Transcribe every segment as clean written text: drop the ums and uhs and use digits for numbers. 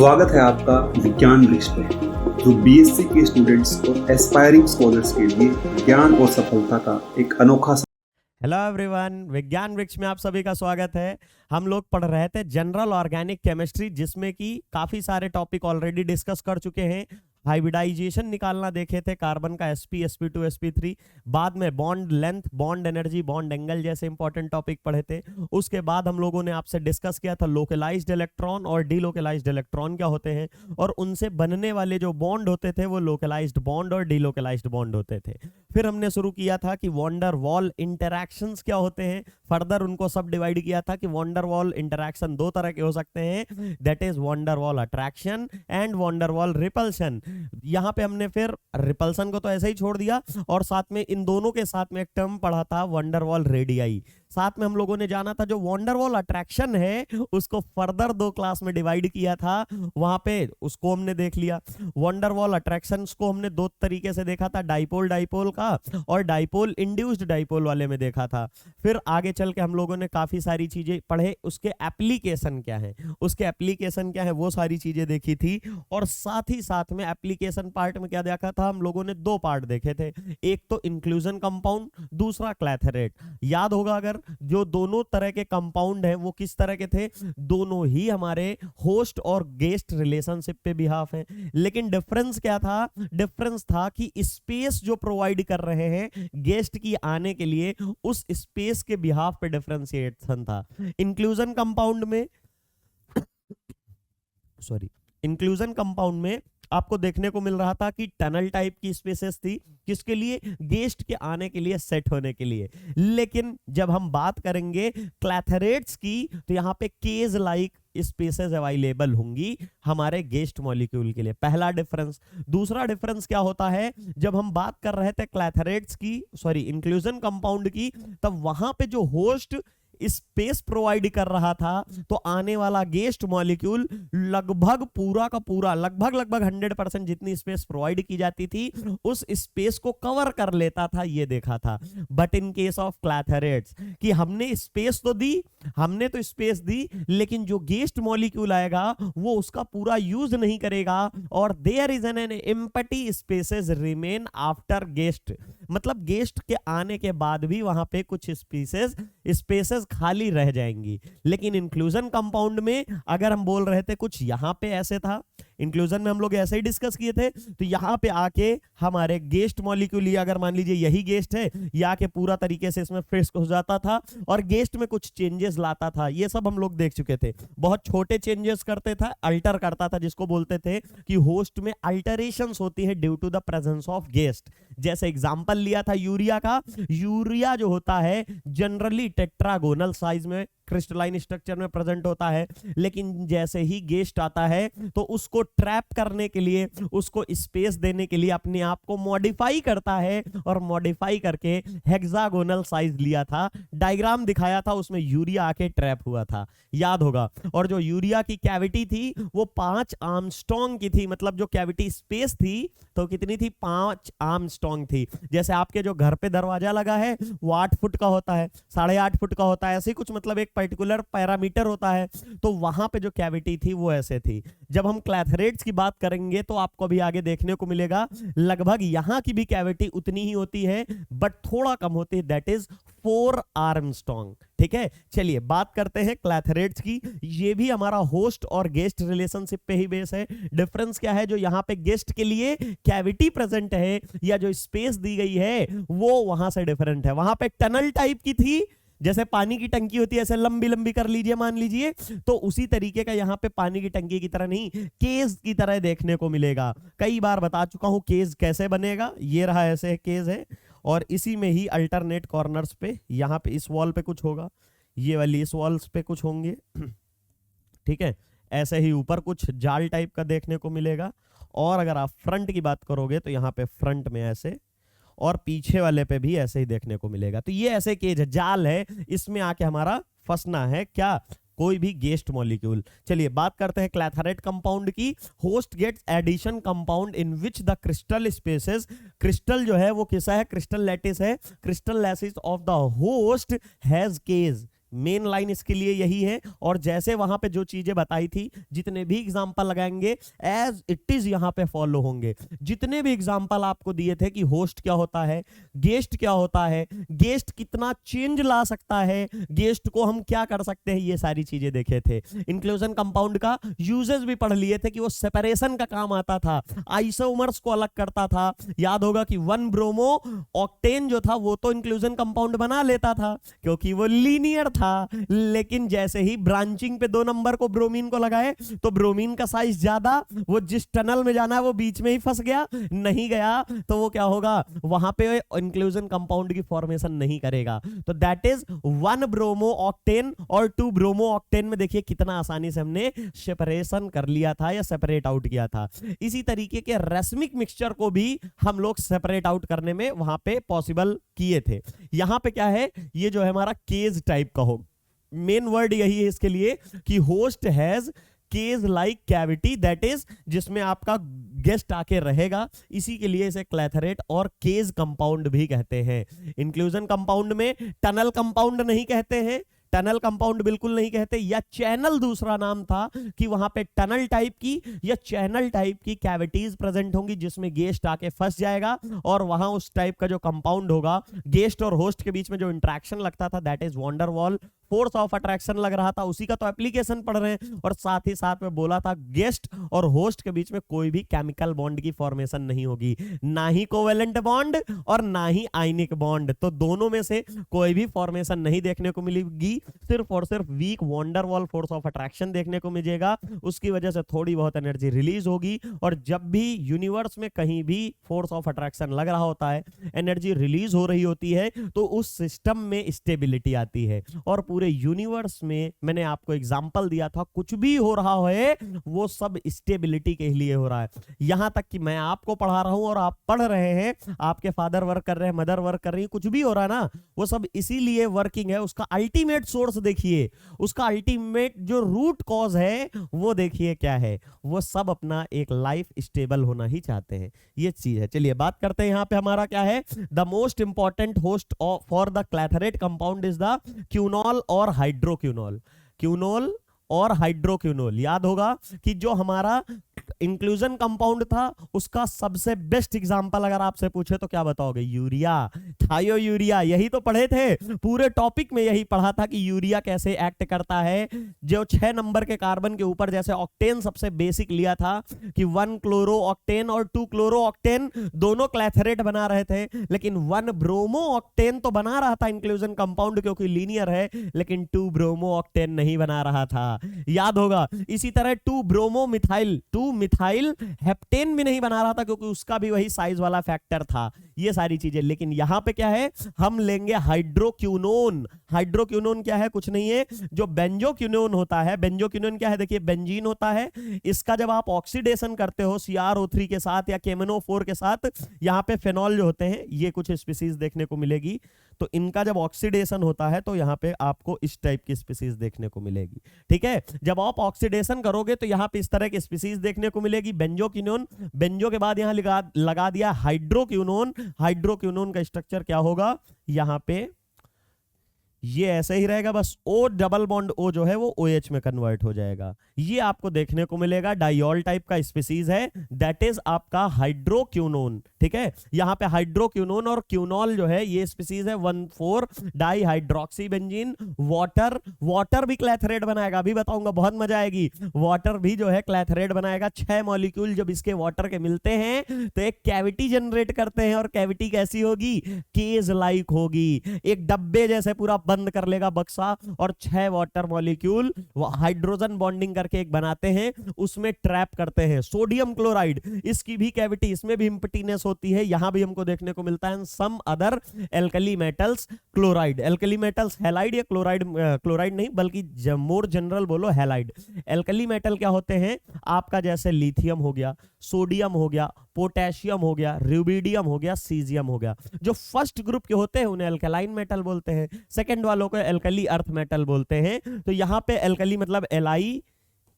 स्वागत है आपका विज्ञान वृक्ष पर, जो बीएससी के स्टूडेंट्स और एस्पायरिंग स्कॉलर्स के लिए ज्ञान और सफलता का एक अनोखा हेलो एवरीवन, विज्ञान वृक्ष में आप सभी का स्वागत है। हम लोग पढ़ रहे थे जनरल ऑर्गेनिक केमिस्ट्री, जिसमें कि काफी सारे टॉपिक ऑलरेडी डिस्कस कर चुके हैं। हाइब्रिडाइजेशन निकालना देखे थे, कार्बन का sp sp2 sp3। बाद में bond length, bond energy, bond angle जैसे इंपॉर्टेंट टॉपिक पढ़े थे। उसके बाद हम लोगों ने आपसे डिस्कस किया था लोकलाइज्ड इलेक्ट्रॉन और डीलोकलाइज्ड इलेक्ट्रॉन क्या होते हैं, और उनसे बनने वाले जो बॉन्ड होते थे वो लोकलाइज्ड बॉन्ड और डीलोकलाइज्ड बॉन्ड होते थे। फिर हमने शुरू किया था कि वॉन्डर वॉल इंटरैक्शंस क्या होते हैं। फर्दर उनको सब डिवाइड किया था कि वॉन्डर वॉल इंटरैक्शन दो तरह के हो सकते हैं, that is van der Waals attraction and van der Waals repulsion. यहां पे हमने फिर रिपल्सन को तो ऐसे ही छोड़ दिया, और साथ में इन दोनों के साथ में एक टर्म पढ़ा था वॉन्डर वॉल रेडियाई। साथ में हम लोगों ने जाना था जो वॉन्डर वॉल अट्रैक्शन है उसको फर्दर दो क्लास में डिवाइड किया था, वहां पे उसको हमने देख लिया। वॉन्डर वॉल अट्रैक्शन को हमने दो तरीके से देखा था, डाइपोल डाइपोल का और डाइपोल इंड्यूस्ड डाइपोल वाले में देखा था। फिर आगे चल के हम लोगों ने काफी सारी चीजें पढ़े, उसके एप्लीकेशन क्या है, उसके एप्लीकेशन क्या है वो सारी चीजें देखी थी। और साथ ही साथ में एप्लीकेशन पार्ट में क्या देखा था, हम लोगों ने दो पार्ट देखे थे, एक तो इंक्लूजन कंपाउंड, दूसरा क्लैथरेट। याद होगा अगर, जो दोनों तरह के कंपाउंड हैं वो किस तरह के थे, दोनों ही हमारे होस्ट और गेस्ट रिलेशनशिप पे बिहाफ हैं। लेकिन डिफरेंस क्या था, डिफरेंस था कि स्पेस जो प्रोवाइड कर रहे हैं गेस्ट की आने के लिए, उस स्पेस के बिहाफ पे डिफरेंशिएशन था। इंक्लूजन कंपाउंड में इंक्लूजन कंपाउंड में आपको देखने को मिल रहा था कि टनल टाइप की स्पेसेस थी, किसके लिए, गेस्ट के आने के लिए, सेट होने के लिए। लेकिन जब हम बात करेंगे क्लैथरेट्स की, तो यहां पे केज लाइक स्पेसेस अवेलेबल होंगी हमारे गेस्ट मॉलिक्यूल के लिए। पहला डिफरेंस। दूसरा डिफरेंस क्या होता है, जब हम बात कर रहे थे क्लैथरेट्स की, इंक्लूजन कंपाउंड की, तब वहां पे जो होस्ट स्पेस प्रोवाइड कर रहा था, तो आने वाला गेस्ट मॉलिक्यूल लगभग पूरा का पूरा, लगभग 100% जितनी स्पेस प्रोवाइड की जाती थी उस स्पेस को कवर कर लेता था, ये देखा था। बट इन केस ऑफ क्लैथरेट्स कि हमने स्पेस तो दी, हमने तो स्पेस दी, लेकिन जो गेस्ट मॉलिक्यूल आएगा वो उसका पूरा यूज नहीं करेगा, और there is an empty spaces remain after guest. मतलब गेस्ट के आने के बाद भी वहां पे कुछ स्पेसेस खाली रह जाएंगी। लेकिन इंक्लूजन कंपाउंड में अगर हम बोल रहे थे कुछ यहां पे ऐसे था, इंक्लूजन में हम लोग ऐसे ही डिस्कस किए थे, तो यहां पे आके हमारे गेस्ट मॉलिक्यूल, अगर मान लीजिए यही गेस्ट है, ये आके पूरा तरीके से इसमें फिक्स हो जाता था और गेस्ट में कुछ चेंजेस लाता था। ये सब हम लोग देख चुके थे। बहुत छोटे चेंजेस करते था, अल्टर करता था, जिसको बोलते थे कि होस्ट में अल्टरेशंस होती है due to the presence of guest. जैसे एग्जांपल लिया था यूरिया का। यूरिया जो होता है जनरली टेट्रागोनल साइज में, क्रिस्टलाइन स्ट्रक्चर में प्रेजेंट होता है, लेकिन जैसे ही गेस्ट आता है तो उसको ट्रैप करने के लिए, उसको स्पेस देने के लिए अपने आप को मॉडिफाई करता है, और मॉडिफाई करके हेक्सागोनल साइज लिया था। डायग्राम दिखाया था, उसमें यूरिया आके ट्रैप हुआ था, याद होगा। और जो यूरिया की कैविटी थी वो 5 आर्मस्ट्रॉन्ग की थी, मतलब जो कैविटी स्पेस थी तो कितनी थी, 5 आर्मस्ट्रॉन्ग थी। जैसे आपके जो घर पे दरवाजा लगा है वो 8 फुट का होता है, 8.5 फुट का होता है, ऐसे कुछ, मतलब एक पर्टिकुलर पैरामीटर होता है। तो वहां पे जो कैविटी थी वो ऐसे थी। जब हम क्लैथरेट्स की बात करेंगे तो आपको भी आगे देखने को मिलेगा, लगभग यहां की भी कैविटी उतनी ही होती है, बट थोड़ा कम होती है, दैट इज 4 आर्मस्ट्रॉन्ग। ठीक है, चलिए बात करते हैं क्लैथरेट्स की। ये भी हमारा होस्ट और गेस्ट रिलेशनशिप पे ही बेस है। डिफरेंस क्या है, जो यहां पे गेस्ट के लिए कैविटी प्रेजेंट है या जो स्पेस दी गई है वो वहां से डिफरेंट है। वहां पे टनल टाइप की थी, जैसे पानी की टंकी होती है ऐसे लंबी लंबी कर लीजिए, मान लीजिए, तो उसी तरीके का यहां पे पानी की टंकी की तरह नहीं, केज की तरह देखने को मिलेगा। कई बार बता चुका हूं केज कैसे बनेगा। ये रहा, ऐसे केज है, और इसी में ही अल्टरनेट कॉर्नर्स पे, यहां पे इस वॉल पे कुछ होगा, ये वाली इस वॉल्स पे कुछ होंगे, ठीक है। ऐसे ही ऊपर कुछ जाल टाइप का देखने को मिलेगा। और अगर आप फ्रंट की बात करोगे तो यहाँ पे फ्रंट में ऐसे, और पीछे वाले पे भी ऐसे ही देखने को मिलेगा। तो ये ऐसे केज है, जाल है, इसमें आके हमारा फंसना है क्या, कोई भी गेस्ट मॉलिक्यूल। चलिए बात करते हैं क्लैथरेट कंपाउंड की। Host gets addition compound in which the crystal spaces, crystal जो है वो किसा है, क्रिस्टल लैटिस है, crystal lattice of the host has cage. Main line इसके लिए यही है। और जैसे वहां पे जो चीजें बताई थी, जितने भी एग्जांपल लगाएंगे एज इट इज यहां पे फॉलो होंगे। जितने भी एग्जांपल आपको दिए थे कि होस्ट क्या होता है, गेस्ट क्या होता है, गेस्ट कितना चेंज ला सकता है, गेस्ट को हम क्या कर सकते हैं, ये सारी चीजें देखे थे। इंक्लूजन कंपाउंड का यूजेस भी पढ़ लिए थे कि वो सेपरेशन का काम आता था, आइसोमर्स को अलग करता था। याद होगा कि 1 ब्रोमो ऑक्टेन जो था वो तो इंक्लूजन कंपाउंड बना लेता था क्योंकि वो लीनियर था, लेकिन जैसे ही ब्रांचिंग पे 2 नंबर को ब्रोमीन को लगाए तो ब्रोमीन का साइज ज्यादा, वो जिस टनल में जाना है वो बीच में ही फंस गया, नहीं गया तो वो क्या होगा, वहां पे इंक्लूजन कंपाउंड की फॉर्मेशन नहीं करेगा। तो दैट इज 1 ब्रोमो ऑक्टेन और 2 ब्रोमो ऑक्टेन में देखिए कितना आसानी से हमने सेपरेशन कर लिया था या सेपरेट आउट किया था। इसी तरीके के रेसमिक मिक्सचर को भी हम लोग सेपरेट आउट करने में वहां पे पॉसिबल किए थे। यहां पे क्या है, ये जो है हमारा केज टाइप का हो, मेन वर्ड यही है इसके लिए कि host has cage like cavity, that is जिसमें आपका गेस्ट आके रहेगा, इसी के लिए इसे क्लैथरेट और केज कंपाउंड भी कहते हैं। इंक्लूजन कंपाउंड में टनल कंपाउंड नहीं कहते हैं, टनल कंपाउंड बिल्कुल नहीं कहते, या चैनल दूसरा नाम था कि वहां पे टनल टाइप की या चैनल टाइप की कैविटीज प्रेजेंट होंगी जिसमें गेस्ट आके फंस जाएगा और वहां उस टाइप का जो कंपाउंड होगा, गेस्ट और होस्ट के बीच में जो इंटरेक्शन लगता था that is van der Waals force of attraction लग रहा था, उसी का तो एप्लीकेशन पढ़ रहे हैं। और साथ ही साथ में बोला था गेस्ट और होस्ट के बीच में कोई भी केमिकल बॉन्ड की फॉर्मेशन नहीं होगी, ना ही कोवेलेंट बॉन्ड और ना ही आयनिक बॉन्ड, तो दोनों में से कोई भी फॉर्मेशन नहीं देखने को मिलेगी, सिर्फ और सिर्फ weak van der Waals force of attraction देखने को मिलेगा। उसकी वजह से थोड़ी बहुत एनर्जी रिलीज होगी, और जब भी यूनिवर्स में कहीं भी फोर्स ऑफ अट्रैक्शन लग रहा होता है, एनर्जी रिलीज हो रही होती है, तो उस सिस्टम में स्टेबिलिटी आती है। और पूरे यूनिवर्स में मैंने आपको एग्जांपल दिया था, कुछ भी हो रहा है वो सब स्टेबिलिटी के लिए हो रहा है। यहां तक कि मैं आपको पढ़ा रहा हूं और आप पढ़ रहे हैं, आपके फादर वर्क कर रहे हैं, मदर वर्क कर रही है, कुछ भी हो रहा है ना, वो सब इसीलिए वर्किंग है। उसका अल्टीमेट सोर्स देखिए, उसका अल्टीमेट जो रूट कॉज है वो देखिए क्या है, वो सब अपना एक लाइफ स्टेबल होना ही चाहते हैं, ये चीज है। चलिए बात करते हैं यहां पे हमारा क्या है, the most important host for the clathrate compound is the quinol और हाइड्रोक्यूनॉल। क्यूनॉल और हाइड्रोक्यूनॉल, याद होगा कि जो हमारा इंक्लूजन कंपाउंड था उसका सबसे बेस्ट एग्जांपल अगर आपसे पूछे तो क्या बताओगे, यूरिया, थायो यूरिया, यही तो पढ़े थे, पूरे टॉपिक में यही पढ़ा था कि यूरिया कैसे एक्ट करता है। जो 6 नंबर के कार्बन के ऊपर जैसे ऑक्टेन सबसे बेसिक लिया था कि 1 क्लोरो ऑक्टेन और 2 क्लोरो ऑक्टेन दोनों क्लैथरेट बना रहे थे, लेकिन 1 ब्रोमो ऑक्टेन तो बना रहा था इंक्लूजन कंपाउंड क्योंकि लीनियर है, लेकिन 2 ब्रोमो ऑक्टेन नहीं बना रहा था, याद होगा। इसी तरह 2 ब्रोमो मिथाइल, 2 मिथाइल हेप्टेन भी नहीं बना रहा था क्योंकि उसका भी वही साइज वाला फैक्टर था, ये सारी चीजें। लेकिन यहां पे क्या है, हम लेंगे हाइड्रोक्यूनोन। हाइड्रोक्यूनोन क्या है, कुछ नहीं है, जो बेंजोक्यूनोन होता है। बेंजोक्यूनोन क्या है, देखिए बेंजीन होता है, इसका जब आप ऑक्सीडेशन करते हो CrO3 के साथ या KMnO4 के साथ, यहां पे फेनॉल जो होते हैं, ये कुछ स्पीसीज देखने को मिलेगी, तो इनका जब ऑक्सीडेशन होता है तो यहां पे आपको इस टाइप की स्पीसीज देखने को मिलेगी, ठीक है। जब आप ऑक्सीडेशन करोगे तो यहां पे इस तरह की स्पीसीज देखने को मिलेगी, बेंजोक्यूनोन। बेंजो के बाद यहां लगा दिया हाइड्रोक्यूनोन। हाइड्रोक्यूनोन का स्ट्रक्चर क्या होगा, यहां पे ये ऐसे ही रहेगा, बस O डबल बॉन्ड O जो है वो OH में कन्वर्ट हो जाएगा, ये आपको देखने को मिलेगा। डाइऑल टाइप का स्पीसीज है, दैट इज आपका हाइड्रोक्यूनोन, ठीक है। यहां पे हाइड्रोक्यूनोन और क्यूनॉल जो है ये स्पीसीज है 1,4 di hydroxy benzene. Water, water भी क्लैथरेट बनाएगा, अभी बताऊंगा, बहुत मजा आएगी। वाटर भी जो है क्लैथरेट बनाएगा। 6 मॉलिक्यूल जब इसके वाटर के मिलते हैं तो एक कैविटी जनरेट करते हैं, और कैविटी कैसी होगी, केज लाइक होगी, एक डब्बे जैसे पूरा बंद कर लेगा बक्सा, और 6 वाटर मॉलिक्यूल हाइड्रोजन बॉन्डिंग करके एक बनाते हैं, उसमें ट्रैप करते हैं। सोडियम क्लोराइड, इसकी भी कैविटी, इसमें भी इम्पटीनेस होती है, यहां भी हमको देखने को मिलता है। Some other alkali metals chloride, alkali metals halide या क्लोराइड, क्लोराइड नहीं बल्कि मोर जनरल बोलो हैलाइड। एल्कली मेटल क्या होते हैं आपका, जैसे लिथियम हो गया, सोडियम हो गया, पोटेशियम हो गया, रुबिडियम हो गया, सीजियम हो गया। जो फर्स्ट ग्रुप के होते हैं उन्हें अल्कलाइन मेटल बोलते हैं, सेकंड वालों को एल्कली अर्थ मेटल बोलते हैं। तो यहां पे एल्कली मतलब Li,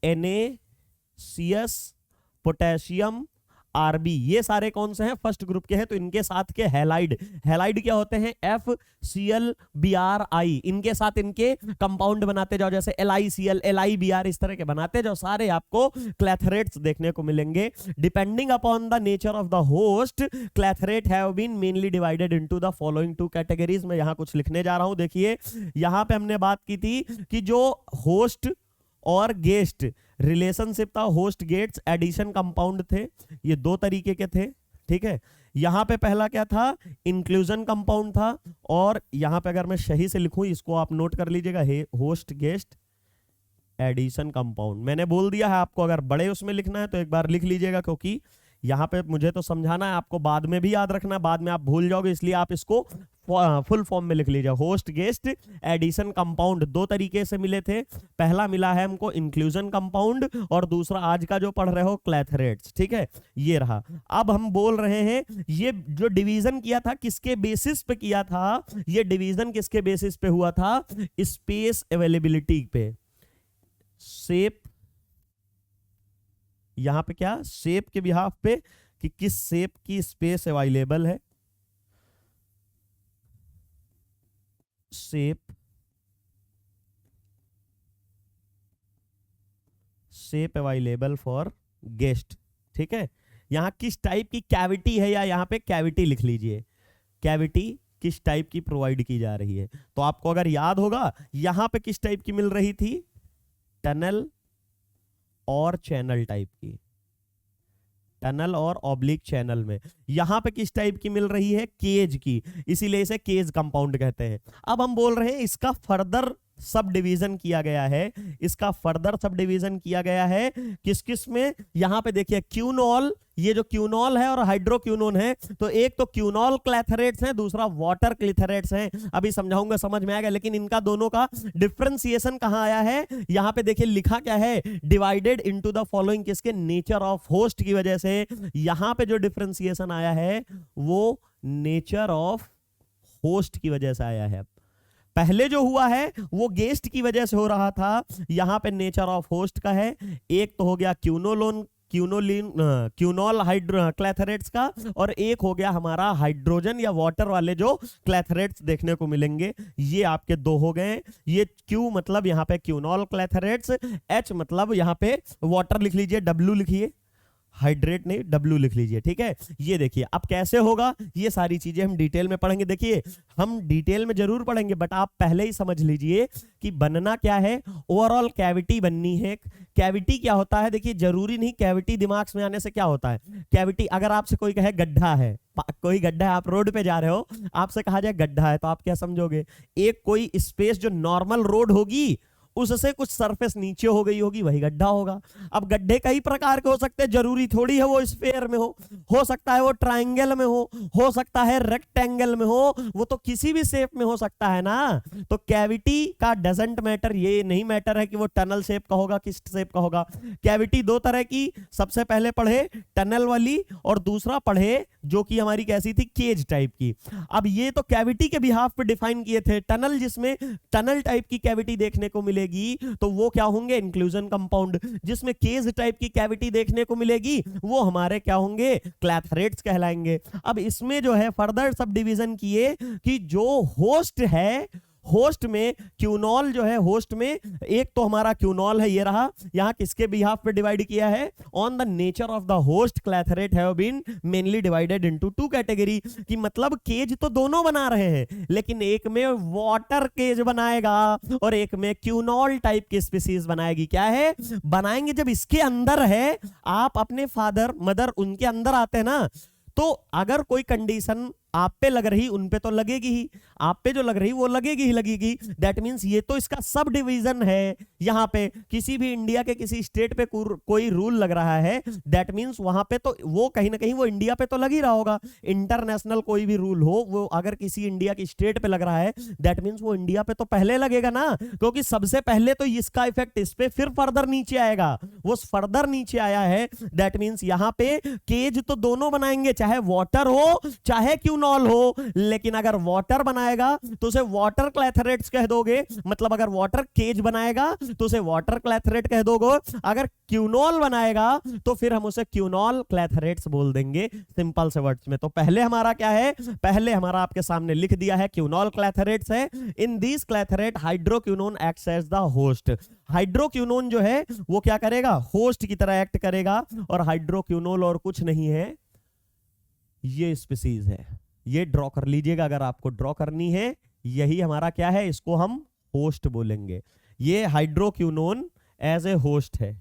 Na, Cs, potassium, Rb, ये सारे कौन से हैं, फर्स्ट ग्रुप के हैं। तो इनके साथ के हैलाइड, हैलाइड क्या होते हैं, FCl Br I, इनके साथ इनके कंपाउंड बनाते जाओ, जैसे LiCl LiBr, इस तरह के बनाते जाओ, सारे आपको क्लैथरेट्स देखने को मिलेंगे। Depending upon the nature of the host, clathrate have been mainly divided into the following two categories. मैं यहां कुछ लिखने जा रहा हूं, देखिए यहां पे हमने बात की थी कि जो होस्ट और गेस्ट रिलेशनशिप था, होस्ट गेट्स एडिशन कंपाउंड थे, ये दो तरीके के थे, ठीक है। यहां पे पहला क्या था, इंक्लूजन कंपाउंड था, और यहां पे अगर मैं सही से लिखूं, इसको आप नोट कर लीजिएगा, होस्ट गेस्ट एडिशन कंपाउंड। मैंने बोल दिया है आपको, अगर बड़े उसमें लिखना है तो एक बार लिख लीजिएगा, क्योंकि यहाँ पे मुझे तो समझाना है, आपको बाद में भी याद रखना है, बाद में आप भूल जाओगे, इसलिए आप इसको फुल फॉर्म में लिख लीजिए। होस्ट गेस्ट एडिशन कंपाउंड दो तरीके से मिले थे, पहला मिला है हमको इंक्लूजन कंपाउंड, और दूसरा आज का जो पढ़ रहे हो क्लैथरेट्स, ठीक है, ये रहा। अब हम बोल रहे हैं ये जो डिवीजन किया था किसके बेसिस पे किया था, ये डिवीजन किसके बेसिस पे हुआ था, स्पेस अवेलेबिलिटी पे, शेप, यहां पे क्या, शेप के बिहाफ पे, कि किस शेप की स्पेस अवेलेबल है, शेप अवेलेबल फॉर गेस्ट, ठीक है। यहां किस टाइप की कैविटी है, या यहां पे कैविटी लिख लीजिए, कैविटी किस टाइप की प्रोवाइड की जा रही है। तो आपको अगर याद होगा, यहां पे किस टाइप की मिल रही थी, टनल और चैनल टाइप की, टनल और ऑब्लिक चैनल में। यहां पे किस टाइप की मिल रही है, केज की, इसीलिए इसे केज कंपाउंड कहते हैं। अब हम बोल रहे हैं इसका फर्दर सब डिवीजन किया गया है, इसका फर्दर सब डिवीजन किया गया है किस किस में, यहां पे देखिए क्यूनॉल, ये जो क्यूनॉल है और हाइड्रोक्यूनोन है, तो एक तो क्यूनॉल क्लैथरेट्स हैं, दूसरा वाटर क्लैथरेट्स हैं, अभी समझाऊंगा, समझ में आएगा। लेकिन इनका दोनों का डिफरेंशिएशन कहां आया है, यहां पे देखिए लिखा क्या है, डिवाइडेड इनटू द फॉलोइंग, किसके, नेचर ऑफ होस्ट की वजह से। यहां पे जो डिफरेंशिएशन आया है वो नेचर ऑफ होस्ट की वजह से आया है। पहले जो हुआ है वो गेस्ट की वजह से हो रहा था, यहां पे नेचर ऑफ होस्ट का है। एक तो हो गया क्यूनॉल क्लैथरेट्स का, और एक हो गया हमारा हाइड्रोजन या वाटर वाले जो क्लैथरेट्स देखने को मिलेंगे, ये आपके दो हो गए। ये क्यू मतलब यहां पे क्यूनॉल क्लैथरेट्स, एच मतलब यहां पे वाटर लिख लीजिए, डब्ल्यू लिखिए, हाइड्रेट नहीं, डब्ल्यू लिख लीजिए, ठीक है। ये देखिए अब कैसे होगा, ये सारी चीजें हम डिटेल में पढ़ेंगे। देखिए हम डिटेल में जरूर पढ़ेंगे, बट आप पहले ही समझ लीजिए कि बनना क्या है, ओवरऑल कैविटी बननी है। कैविटी क्या होता है, देखिए जरूरी नहीं कैविटी दिमाग में आने से क्या होता है, कैविटी अगर आपसे कोई कहे गड्ढा है, कोई गड्ढा है, आप रोड पे जा रहे हो, आपसे कहा जाए गड्ढा है, तो आप क्या समझोगे, एक कोई स्पेस जो नॉर्मल रोड होगी उससे कुछ सरफेस नीचे हो गई होगी, वही गड्ढा होगा। अब गड्ढे कई प्रकार के हो सकते हैं, जरूरी थोड़ी है वो स्फेयर में हो सकता है वो ट्रायंगल में हो सकता है रेक्टेंगल में हो, वो तो किसी भी शेप में हो सकता है ना। तो कैविटी का डजंट मैटर, ये नहीं मैटर है कि वो टनल शेप का होगा किस शेप का होगा। कैविटी दो तरह की, सबसे पहले पढ़े टनल वाली, और दूसरा पढ़े जो कि हमारी कैसी थी, केज टाइप की। अब ये तो कैविटी के बिहाफ पे डिफाइन किए थे, टनल जिसमें टनल टाइप की कैविटी देखने को मिलेगी तो वो क्या होंगे, इंक्लूजन कंपाउंड। जिसमें केज टाइप की कैविटी देखने को मिलेगी वो हमारे क्या होंगे, क्लैथरेट्स कहलाएंगे। अब इसमें जो है फर्दर सब डिवीजन किए कि जो होस्ट है, होस्ट में क्यूनॉल जो है, होस्ट में एक तो हमारा क्यूनॉल है, ये रहा, यहां किसके बिहाफ पे डिवाइड किया है, on the nature of the host clathrate have been mainly divided into two category, कि मतलब केज तो दोनों बना रहे हैं, लेकिन एक में वाटर केज बनाएगा और एक में क्यूनॉल टाइप की स्पीसीज बनाएगी। क्या है, बनाएंगे जब इसके अंदर है, आप अपने फादर मदर उनके अंदर आते हैं ना, तो अगर कोई कंडीशन आप पे लग रही उन पे तो लगेगी ही, आप पे जो लग रही वो लगेगी ही लगेगी। दैट मींस ये तो इसका सब डिवीजन है। यहाँ पे किसी भी इंडिया के किसी स्टेट पे कोई रूल लग रहा है, दैट मींस वहां पे तो वो कहीं ना कहीं वो इंडिया पे तो लग ही रहा होगा। इंटरनेशनल कोई भी रूल हो, वो अगर किसी इंडिया की स्टेट पे लग रहा है, दैट मींस वो इंडिया पे तो पहले लगेगा ना, क्योंकि सबसे पहले तो इसका इफेक्ट इस पे, फिर फर्दर नीचे आएगा। वो फर्दर नीचे आया है, दैट मींस यहाँ पे केज तो दोनों बनाएंगे, चाहे वाटर हो चाहे क्यों क्यूनॉल हो, लेकिन अगर वाटर बनाएगा तो उसे वाटर क्लैथरेट्स कह दोगे, मतलब अगर वाटर केज बनाएगा तो उसे वाटर क्लैथरेट कह दोगे, अगर क्यूनॉल बनाएगा तो फिर हम उसे क्यूनॉल क्लैथरेट्स बोल देंगे सिंपल से वर्ड्स में। तो पहले हमारा क्या है, पहले हमारा आपके सामने लिख दिया है क्यूनॉल क्लैथरेट्स है। In this clathrate hydroquinone acts as the host. Hydroquinone जो है वो क्या करेगा, होस्ट की तरह एक्ट करेगा, और हाइड्रोक्विनोल और कुछ नहीं है, ये स्पीसीज है। ये ड्रॉ कर लीजिएगा अगर आपको ड्रॉ करनी है, यही हमारा क्या है, इसको हम होस्ट बोलेंगे। ये हाइड्रोक्विनोन एज ए होस्ट है।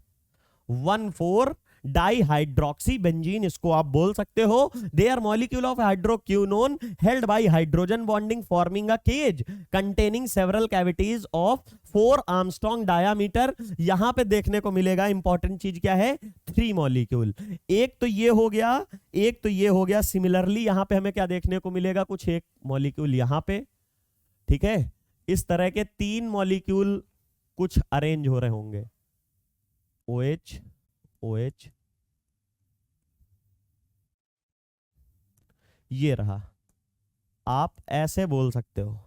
1,4 डाइहाइड्रोक्सी बेंजीन इसको आप बोल सकते हो। They are molecule of hydroquinone held by hydrogen bonding forming a cage containing several cavities of 4 angstrom diameter. यहां पे देखने को मिलेगा इंपॉर्टेंट चीज क्या है, 3 मॉलिक्यूल। एक तो ये हो गया, एक तो ये हो गया। सिमिलरली यहां पे हमें क्या देखने को मिलेगा, कुछ एक मॉलिक्यूल यहां पे, ठीक है। इस तरह के 3 मॉलिक्यूल कुछ अरेंज हो रहे होंगे, OH OH, ये रहा। आप ऐसे बोल सकते हो।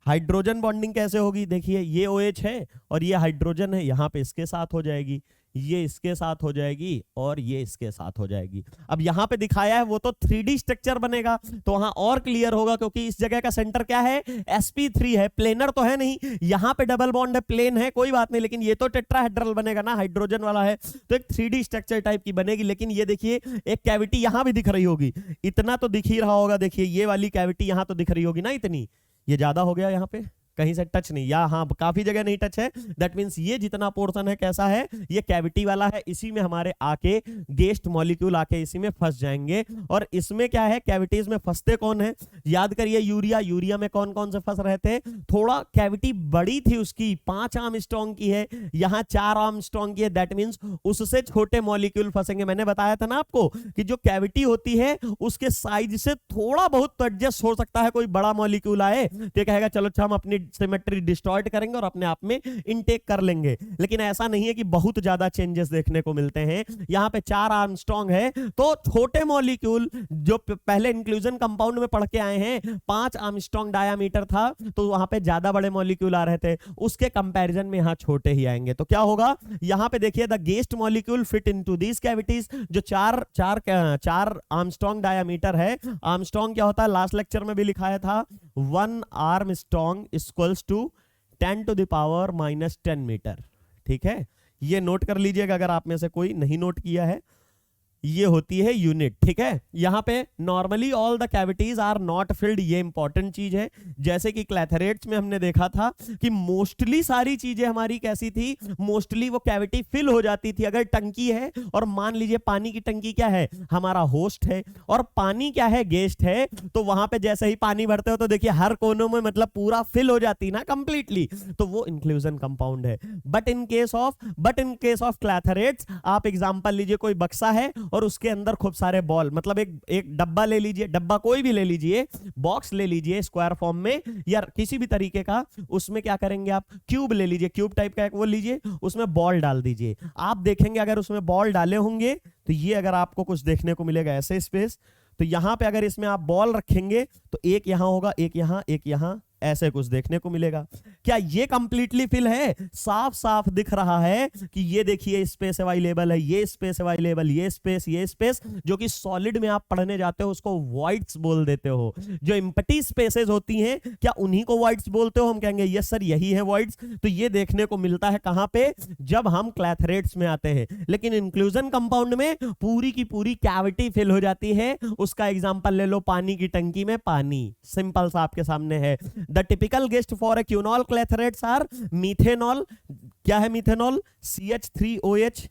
हाइड्रोजन बॉन्डिंग कैसे होगी, देखिए ये OH है और ये हाइड्रोजन है, यहां पे इसके साथ हो जाएगी, ये इसके साथ हो जाएगी और ये इसके साथ हो जाएगी। अब यहां पे दिखाया है वो तो 3D स्ट्रक्चर बनेगा, तो वहां और क्लियर होगा, क्योंकि इस जगह का सेंटर क्या है, sp3 है, प्लेनर तो है नहीं। यहां पे डबल बॉन्ड है, प्लेन है, कोई बात नहीं, लेकिन ये तो टेट्राहेड्रल बनेगा ना, हाइड्रोजन वाला है, तो एक 3D स्ट्रक्चर टाइप की बनेगी। लेकिन ये देखिए एक कैविटी यहां भी दिख रही होगी, इतना तो दिख ही रहा होगा। देखिए ये वाली कैविटी यहां तो दिख रही होगी ना, इतनी, ये ज्यादा हो गया, यहाँ पे कहीं से टच नहीं, या हाँ काफी जगह नहीं टच है। दैट मींस ये जितना पोर्शन है कैसा है, ये कैविटी वाला है, इसी में हमारे आके गेस्ट मॉलिक्यूल आके इसी में फंस जाएंगे। और इसमें क्या है, कैविटीज में फंसते कौन है, याद करिए यूरिया। यूरिया में कौन कौन से फंस रहे थे, थोड़ा कैविटी बड़ी थी उसकी, 5 आर्मस्ट्रॉन्ग की है, यहाँ 4 आर्मस्ट्रॉन्ग की है। दैट मींस उससे छोटे मॉलिक्यूल फंसेंगे। मैंने बताया था ना आपको कि जो कैविटी होती है उसके साइज से थोड़ा बहुत तो एडजस्ट हो सकता है, कोई बड़ा मॉलिक्यूल आए तो कहेगा चलो अच्छा हम अपनी सिमेट्री डिस्टॉर्ट करेंगे और अपने आप में इनटेक कर लेंगे। लेकिन ऐसा नहीं है कि बहुत ज्यादा चेंजेस देखने को मिलते हैं। यहां पे 4 आर्मस्ट्रॉन्ग है, तो छोटे मॉलिक्यूल जो पहले इंक्लूजन कंपाउंड में पढ़ के आए हैं, 5 आर्मस्ट्रॉन्ग डायामीटर था, तो वहां पे ज्यादा बड़े मॉलिक्यूल आ रहे थे, उसके कंपैरिजन में यहां छोटे ही आएंगे। तो क्या होगा, यहां पे देखिए the guest molecule fit into these cavities, जो 4 आर्मस्ट्रॉन्ग डायामीटर है। आर्मस्ट्रॉन्ग क्या होता है, लास्ट लेक्चर में भी लिखाया था, 1 angstrom equals to 10 to the power -10 metre. ठीक है, ये नोट कर लीजिएगा अगर आप में से कोई नहीं नोट किया है, ये होती है यूनिट। ठीक है, यहां पे normally all the cavities are not filled, ये इंपॉर्टेंट चीज है। जैसे कि क्लैथरेट्स में हमने देखा था कि मोस्टली सारी चीजें हमारी कैसी थी, मोस्टली वो कैविटी फिल हो जाती थी। अगर टंकी है और मान लीजिए पानी की टंकी क्या है, हमारा होस्ट है, और पानी क्या है, गेस्ट है, तो वहां पे जैसे ही पानी भरते हो तो देखिए हर कोनों में मतलब पूरा फिल हो जाती ना कंप्लीटली, तो वो इंक्लूजन कंपाउंड है। बट इन केस ऑफ क्लैथरेट्स आप एग्जांपल लीजिए, कोई बक्सा है और उसके अंदर खूब सारे बॉल, मतलब एक डब्बा ले लीजिए, डब्बा कोई भी ले लीजिए, बॉक्स ले लीजिए स्क्वायर फॉर्म में या किसी भी तरीके का, उसमें क्या करेंगे आप, क्यूब ले लीजिए, क्यूब टाइप का एक वो लीजिए, उसमें बॉल डाल दीजिए। आप देखेंगे अगर उसमें बॉल डाले होंगे तो ये अगर आपको कुछ देखने को मिलेगा ऐसे स्पेस, तो यहां पे अगर इसमें आप बॉल रखेंगे तो एक यहां होगा, एक यहां, एक यहां, ऐसे कुछ देखने को मिलेगा। क्या ये कंप्लीटली फिल है, साफ साफ दिख रहा है कि ये देखिए स्पेस अवेलेबल है, ये स्पेस अवेलेबल, ये स्पेस, जो कि सॉलिड में आप पढ़ने जाते हो उसको वॉइड्स बोल देते हो। जो एम्प्टी स्पेसेस होती हैं, क्या उन्हीं को वॉइड्स बोलते हो? हम कहेंगे यस सर यही है वॉइड्स। तो ये देखने को मिलता है कहां पे, जब हम क्लैथरेट्स में आते हैं। लेकिन इंक्लूजन कंपाउंड में पूरी की पूरी कैविटी फिल हो जाती है। उसका एग्जांपल ले लो, पानी की टंकी में पानी, सिंपल सा आपके सामने है। The typical guest for a quinol clathrates are methanol, क्या है methanol, CH3OH,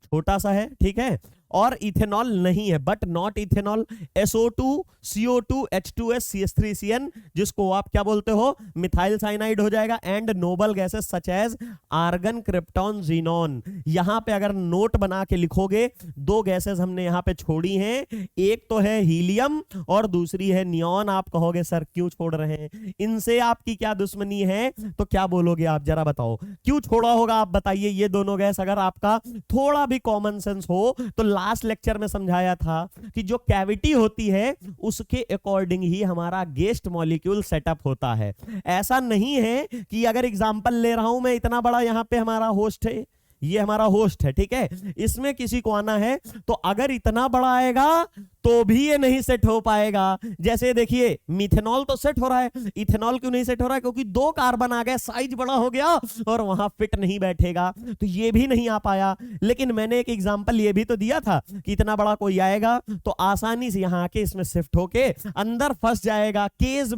छोटा सा है, ठीक है, और इथेनॉल नहीं है, but not ethanol, SO2 CO2 H2S CH3CN, जिसको आप क्या बोलते हो, मिथाइल साइनाइड हो जाएगा। And noble gases such as argon, krypton, xenon. यहां पे अगर नोट बना के लिखोगे, 2 गैसेस हमने यहां पे छोड़ी हैं, एक तो है हीलियम और दूसरी है नियॉन। आप कहोगे सर क्यों छोड़ रहे हैं, इनसे आपकी क्या दुश्मनी है, तो क्या बोलोगे आप, जरा बताओ क्यों छोड़ा होगा, आप बताइए। ये दोनों गैस अगर आपका थोड़ा भी कॉमन सेंस हो तो लास्ट लेक्चर में समझाया था कि जो कैविटी होती है उसके अकॉर्डिंग ही हमारा गेस्ट मॉलिक्यूल सेटअप होता है। ऐसा नहीं है कि अगर एग्जांपल ले रहा हूं मैं, इतना बड़ा यहां पे हमारा होस्ट है, ये हमारा होस्ट है, ठीक है, इसमें किसी को आना है तो अगर इतना बड़ा आएगा तो भी ये नहीं सेट हो पाएगा। जैसे देखिए मिथेनॉल तो सेट हो रहा है, इथेनॉल क्यों नहीं सेट हो रहा है? क्योंकि 2 कार्बन आ गए, साइज बड़ा हो गया और वहां फिट नहीं बैठेगा, तो ये भी नहीं आ पाया। लेकिन मैंने एक एग्जांपल ये भी तो दिया था कि इतना बड़ा कोई आएगा तो आसानी से यहां आके इसमें शिफ्ट होके अंदर फंस जाएगा, केज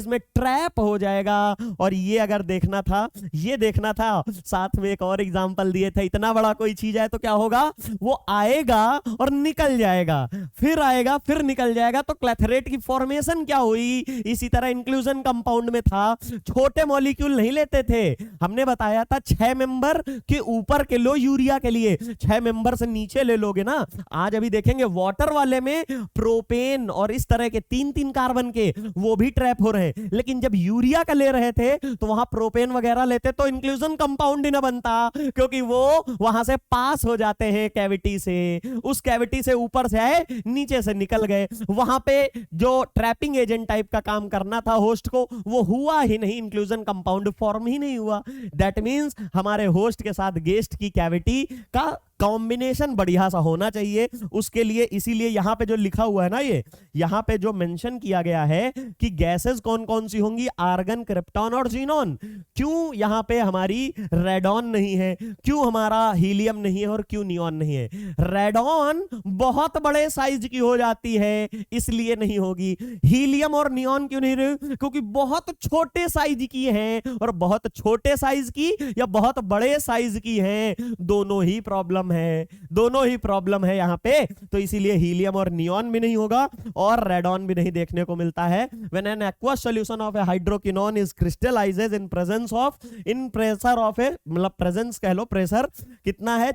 में ट्रैप हो जाएगा। और ये अगर देखना था, ये देखना था, साथ में एक और एग्जांपल दिए थे, इतना बड़ा कोई चीज है तो क्या होगा, वो आएगा और निकल जाएगा, फिर आएगा फिर निकल जाएगा। तो क्लैथरेट की फॉर्मेशन क्या हुई? इसी तरह इंक्लूजन कंपाउंड में था, छोटे मॉलिक्यूल नहीं लेते थे। हमने बताया था 6 मेंबर के ऊपर के लो यूरिया के लिए, 6 मेंबर से नीचे ले लोगे ना। आज अभी देखेंगे वाटर वाले में प्रोपेन और इस तरह के 3-3 कार्बन के वो भी ट्रैप हो रहे हैं। लेकिन जब यूरिया का ले रहे थे तो वहां प्रोपेन वगैरह लेते तो इंक्लूजन कंपाउंड ही ना बनता, क्योंकि वो वहां से पास हो जाते हैं कैविटी से, उस कैविटी से ऊपर से आए नीचे से निकल गए। वहां पे जो ट्रैपिंग एजेंट टाइप का काम करना था होस्ट को, वो हुआ ही नहीं, इंक्लूजन कंपाउंड फॉर्म ही नहीं हुआ। दैट मींस हमारे होस्ट के साथ गेस्ट की कैविटी का कॉम्बिनेशन बढ़िया सा होना चाहिए। उसके लिए इसीलिए यहां पे जो लिखा हुआ है ना, ये यहां पे जो मेंशन किया गया है कि गैसेस कौन कौन सी होंगी, आर्गन, क्रिप्टॉन और जीनॉन। क्यों यहां पे हमारी रेडॉन नहीं है, क्यों हमारा हीलियम नहीं है और क्यों नियॉन नहीं है? रेडॉन बहुत बड़े साइज की हो जाती है इसलिए नहीं होगी। हीलियम और नियॉन क्यों नहीं रही? क्योंकि बहुत छोटे साइज की है, और बहुत छोटे साइज की या बहुत बड़े साइज की है, दोनों ही प्रॉब्लम है, दोनों ही प्रॉब्लम है यहां पे। तो इसीलिए हीलियम और नियॉन भी नहीं होगा और रेडॉन भी नहीं देखने को मिलता है। When an aqueous solution of a hydroquinone is crystallises in presence of, in pressure of a, मतलब प्रेजेंस कह लो, प्रेशर कितना है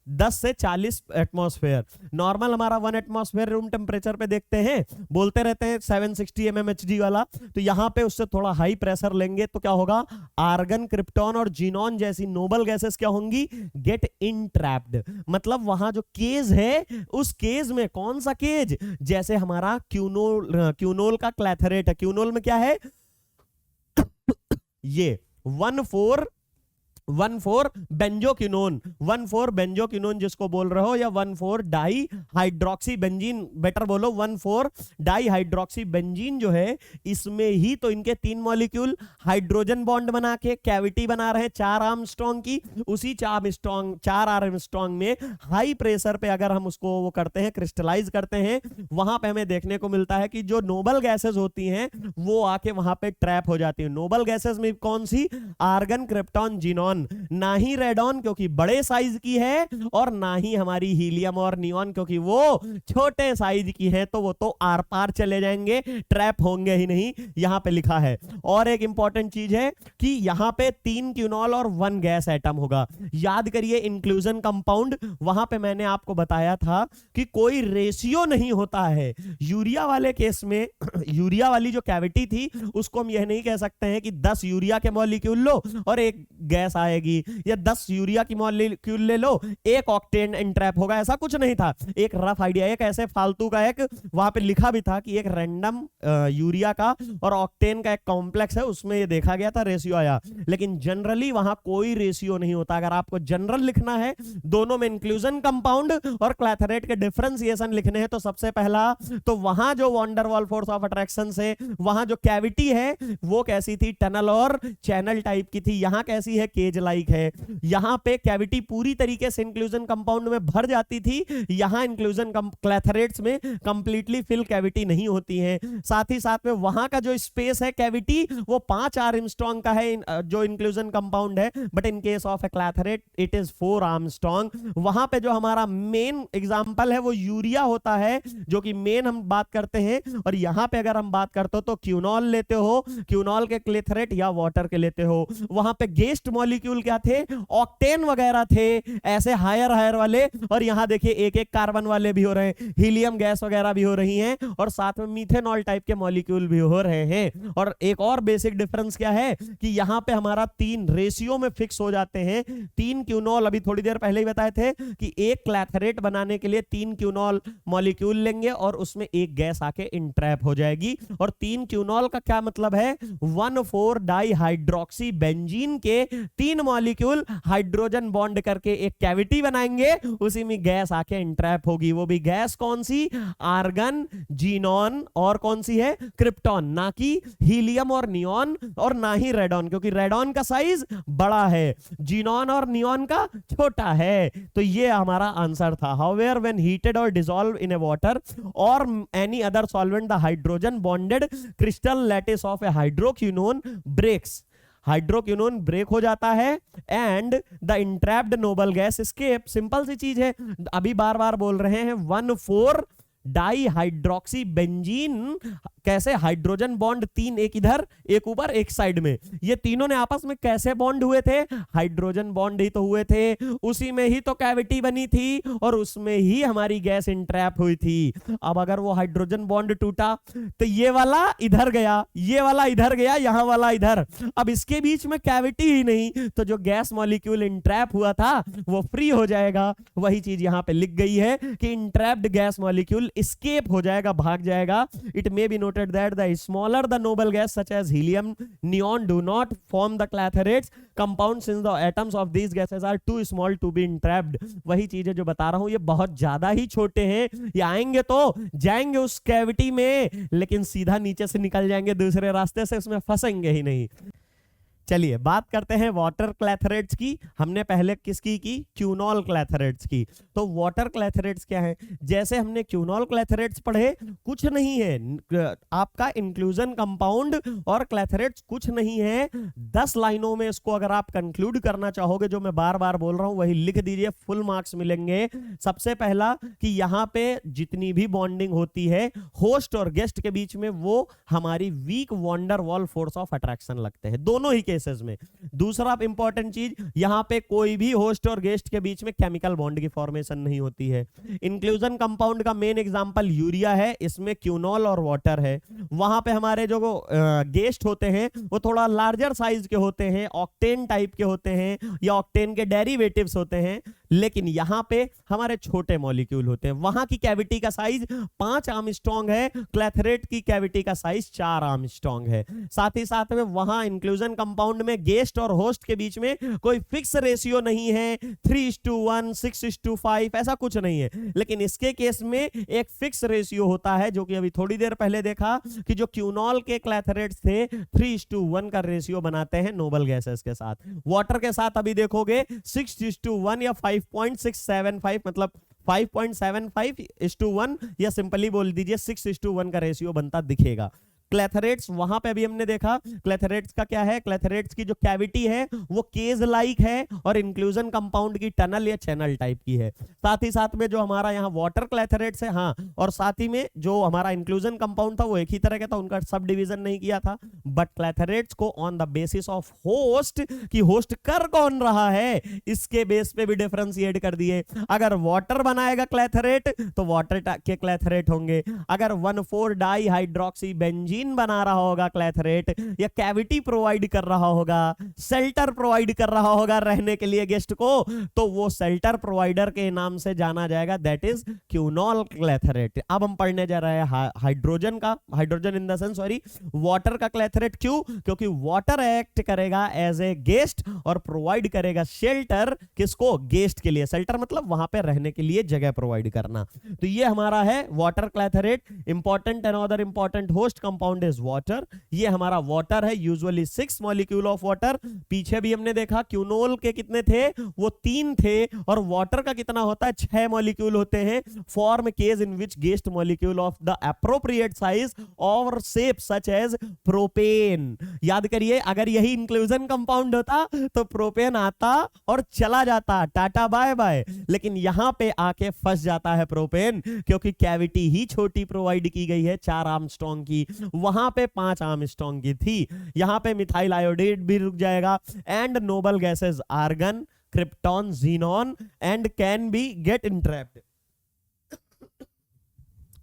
10 से 40 एटमॉस्फेयर। नॉर्मल हमारा 1 एटमॉस्फेयर रूम टेम्परेचर पे देखते हैं, बोलते रहते हैं 760 mmHg वाला, तो यहां पे उससे थोड़ा हाई प्रेशर लेंगे तो क्या होगा, आर्गन, क्रिप्टॉन और जीनॉन जैसी नोबल गैसेस क्या होंगी, गेट इंट्रैप्ड। मतलब वहां जो केज है, उस केज में कौन सा केज, जैसे हमारा क्यूनोल का क्लैथरेट है, क्यूनोल में क्या है ये 1,4 बेंजोक्विनोन, 1,4 बेंजोक्विनोन जिसको बोल रहे हो, या 1,4 डाई हाइड्रोक्सी बेंजीन, बेटर बोलो 1,4 डाई हाइड्रोक्सी बेंजीन जो है, इसमें ही तो इनके 3 मॉलिक्यूल हाइड्रोजन बॉन्ड बना के कैविटी बना रहे हैं 4 आर्मस्ट्रॉन्ग की। उसी 4 आर्मस्ट्रॉन्ग में हाई प्रेशर पे अगर हम उसको वो करते हैं, क्रिस्टलाइज करते हैं, वहां पे हमें देखने को मिलता है कि जो नोबल गैसेस होती हैं वो आके वहां पे ट्रैप हो जाती है। नोबल गैसेस में कौन सी, आर्गन, क्रिप्टॉन, जीनॉन, ना ही रेडॉन क्योंकि बड़े साइज की है, और ना ही हमारी हीलियम और नियॉन क्योंकि वो छोटे साइज की है, तो वो तो आर पार चले जाएंगे, ट्रैप होंगे ही नहीं, यहां पे लिखा है। और एक इंपॉर्टेंट चीज है कि यहां पे 3 क्यूनॉल और 1 गैस एटम होगा। याद करिए इंक्लूजन कंपाउंड, वहां पे मैंने आपको बताया था कि कोई रेशियो नहीं होता है। यूरिया वाले केस में यूरिया वाली जो कैविटी थी उसको हम यह नहीं कह सकते हैं कि 10 यूरिया के मॉलिक्यूल लो और एक गैस आएगी, या 10 यूरिया की मॉलिक्यूल ले लो, 1 ऑक्टेन एंट्रैप होगा, ऐसा कुछ नहीं था। एक रफ आइडिया, एक ऐसे फालतू का एक वहां पे लिखा भी था कि एक रैंडम यूरिया का और ऑक्टेन का एक कॉम्प्लेक्स है, उसमें ये देखा गया था, रेशियो आया। लेकिन जनरली वहां कोई रेशियो नहीं होता। अगर आपको जनरल लिखना है, दोनों में इंक्लूजन कंपाउंड और क्लैथरेट के डिफरेंशिएशन लिखने हैं, तो सबसे पहला तो वहां जो wonder Waals force of attraction से वहां जो कैविटी है वो कैसी थी, टनल और चैनल टाइप की थी। यहां कैसी है, केज लाइक है। यहां पे कैविटी पूरी तरीके से इंक्लूजन कंपाउंड में भर जाती थी, यहां इंक्लूजन क्लैथरेट्स में कंप्लीटली फिल कैविटी नहीं होती है। साथ ही साथ में वहां का जो स्पेस है कैविटी वो 5 आर्मस्ट्रॉन्ग का है जो इंक्लूजन कंपाउंड है, but in case of A clathrate it is 4 Armstrong. वहां पे जो हमारा मेन एग्जांपल है वो यूरिया होता है, जो कि मेन हम बात करते हैं। और यहां पे अगर हम बात करते हो तो क्यूनॉल लेते हो, क्यूनॉल के क्लैथरेट या वाटर के लेते हो। वहां पे गेस्ट मॉलिक्यूल मॉलिक्यूल क्या थे, ऑक्टेन वगैरह थे, ऐसे हायर हायर वाले, और यहां देखिए एक एक कार्बन वाले भी हो रहे हैं, हीलियम गैस वगैरह भी हो रही हैं, और साथ में मीथेनॉल टाइप के मॉलिक्यूल भी हो रहे हैं। और एक और बेसिक डिफरेंस क्या है कि यहां पे हमारा 3 रेशियो में फिक्स हो जाते हैं। 3 क्यूनॉल, अभी थोड़ी देर पहले ही बताए थे कि एक क्लैथरेट बनाने के लिए 3 क्यूनॉल मॉलिक्यूल लेंगे और उसमें एक गैस आके इंट्रैप हो जाएगी। और 3 क्यूनॉल का क्या मतलब है, 1,4 डाइहाइड्रोक्सी बेंजीन के 3 मॉलिक्यूल हाइड्रोजन बॉन्ड करके एक कैविटी बनाएंगे, उसी में गैस आके इंट्रैप होगी। वो भी गैस कौन सी, आर्गन, जीनॉन और कौन सी है, क्रिप्टॉन, ना कि हीलियम और नियॉन और ना ही रेडॉन, क्योंकि रेडॉन का साइज बड़ा है, जीनॉन और नियॉन का छोटा है। तो ये हमारा आंसर था। हाउएवर व्हेन हीटेड और डिसॉल्व इन ए वाटर और any other solvent the hydrogen bonded crystal lattice of a hydroquinone breaks, hydroquinone break हो जाता है and the entrapped noble gas escape. Simple सी चीज है, अभी बार बार बोल रहे हैं 1,4 डाइहाइड्रोक्सी बेंजीन, कैसे हाइड्रोजन बॉन्ड 3, एक इधर एक ऊपर एक साइड में, ये तीनों ने आपस में कैसे बॉन्ड हुए थे, हाइड्रोजन बॉन्ड ही तो हुए थे, उसी में ही तो कैविटी बनी थी और उसमें ही हमारी गैस इंट्रैप हुई थी। अब अगर वो हाइड्रोजन बॉन्ड टूटा तो ये वाला इधर गया, ये वाला इधर गया, यहां वाला इधर, अब इसके बीच में कैविटी ही नहीं, तो जो गैस मॉलिक्यूल इंट्रैप हुआ था वो फ्री हो जाएगा। वही चीज यहां पे लिख गई है कि इंट्रैप्ड गैस मॉलिक्यूल escape हो जाएगा, भाग जाएगा। It may be noted that the smaller the noble gas such as helium, neon do not form the clathrates compound since the atoms of these gases are too small to be entrapped। वही चीज है जो बता रहा हूं, ये बहुत ज्यादा ही छोटे हैं, ये आएंगे तो जाएंगे उस कैविटी में, लेकिन सीधा नीचे से निकल जाएंगे दूसरे रास्ते से, उसमें फंसेंगे ही नहीं। चलिए बात करते हैं वाटर क्लैथरेट्स की। हमने पहले किसकी की, क्यूनॉल क्लैथरेट्स की। तो वाटर क्लैथरेट्स क्या है, जैसे हमने क्यूनॉल क्लैथरेट्स पढ़े, कुछ नहीं है आपका इंक्लूजन कंपाउंड और क्लैथरेट्स कुछ नहीं है। 10 लाइनों में इसको अगर आप कंक्लूड करना चाहोगे, जो मैं बार बार बोल रहा हूं वही लिख दीजिए, फुल मार्क्स मिलेंगे। सबसे पहला कि यहां पे जितनी भी बॉन्डिंग होती है होस्ट और गेस्ट के बीच में, वो हमारी weak van der Waals force of attraction लगते हैं दोनों ही केसेस में। दूसरा इंपॉर्टेंट चीज, यहां पे कोई भी होस्ट और गेस्ट के बीच में केमिकल बॉन्ड की फॉर्मेशन नहीं होती है। इंक्लूजन कंपाउंड का मेन एग्जांपल यूरिया है, इसमें क्यूनॉल और वाटर है। वहां पे हमारे जो गेस्ट होते हैं वो थोड़ा लार्जर साइज के होते हैं, ऑक्टेन टाइप के होते हैं या ऑक्टेन के डेरिवेटिव्स होते हैं, लेकिन यहां पे हमारे छोटे मॉलिक्यूल होते हैं। वहां की कैविटी का साइज 5 आर्मस्ट्रांग है, क्लैथरेट की कैविटी का साइज 4 आर्मस्ट्रांग है। साथ ही साथ में वहां इंक्लूजन कंपाउंड में गेस्ट और होस्ट के बीच में कोई फिक्स रेशियो नहीं है, 3:1, 6:5 ऐसा कुछ नहीं है। लेकिन इसके केस में एक फिक्स रेशियो होता है, जो कि अभी थोड़ी देर पहले देखा कि जो क्यूनॉल के क्लैथरेट्स थे 3:1 का रेशियो बनाते हैं नोबल गैसेस के साथ। वाटर के साथ अभी देखोगे 6:1 या 5.675, मतलब 5.75:1 या सिंपली बोल दीजिए 6:1 का रेशियो बनता दिखेगा। क्लैथरेट्स वहां पे भी हमने देखा, क्लैथरेट्स का क्या है, क्लैथरेट्स की जो कैविटी है वो केज लाइक है और इंक्लूजन कंपाउंड की टनल या चैनल टाइप की है। साथ ही साथ में जो हमारा यहाँ वाटर क्लैथरेट्स है, हाँ, और साथ ही में जो हमारा इंक्लूजन कंपाउंड था वो एक ही तरह का था, उनका सब डिवीजन नहीं किया था। बट क्लैथरेट्स को on the basis of host, कि होस्ट कर कौन रहा है, इसके बेस पे भी डिफरेंशिएट कर दिए। अगर वाटर बनाएगा क्लैथरेट तो वाटर के क्लैथरेट होंगे, अगर 1,4 डाइहाइड्रोक्सी बेंजीन बना रहा होगा क्लैथरेट, या कैविटी प्रोवाइड कर रहा होगा, शेल्टर प्रोवाइड कर रहा होगा रहने के लिए गेस्ट को, तो वो शेल्टर प्रोवाइडर के नाम से जाना जाएगा, दैट इज क्यूनॉल क्लैथरेट। अब हम पढ़ने जा रहे हैं हाइड्रोजन का, hydrogen in the sense sorry water का क्लैथरेट। क्यों? क्योंकि वाटर एक्ट करेगा एज ए गेस्ट और प्रोवाइड करेगा शेल्टर, किसको, गेस्ट के लिए। शेल्टर मतलब वहां पे रहने के लिए जगह प्रोवाइड करना। तो ये हमारा है water clathrate. Important and other important host compound is water. ये हमारा वाटर है, यूजुअली 6 मॉलिक्यूल ऑफ वाटर। पीछे भी हमने देखा क्यूनोल के कितने थे, वो 3 थे, और वाटर का कितना होता है, 6 मॉलिक्यूल होते हैं। Form case in which guest molecule of the appropriate size और शेप सच एज प्रोपेन। याद करिए, अगर यही इंक्लूजन कंपाउंड होता तो प्रोपेन आता और चला जाता, टाटा बाय बाय, लेकिन यहां पे आके फंस जाता है प्रोपेन, क्योंकि कैविटी ही छोटी प्रोवाइड की गई है 4 आर्मस्ट्रांग की। वहां पे 5 आर्मस्ट्रांग की थी, यहां पे मिथाइल आयोडाइड भी रुक जाएगा। And noble gases argon, krypton, xenon and can be get entrapped.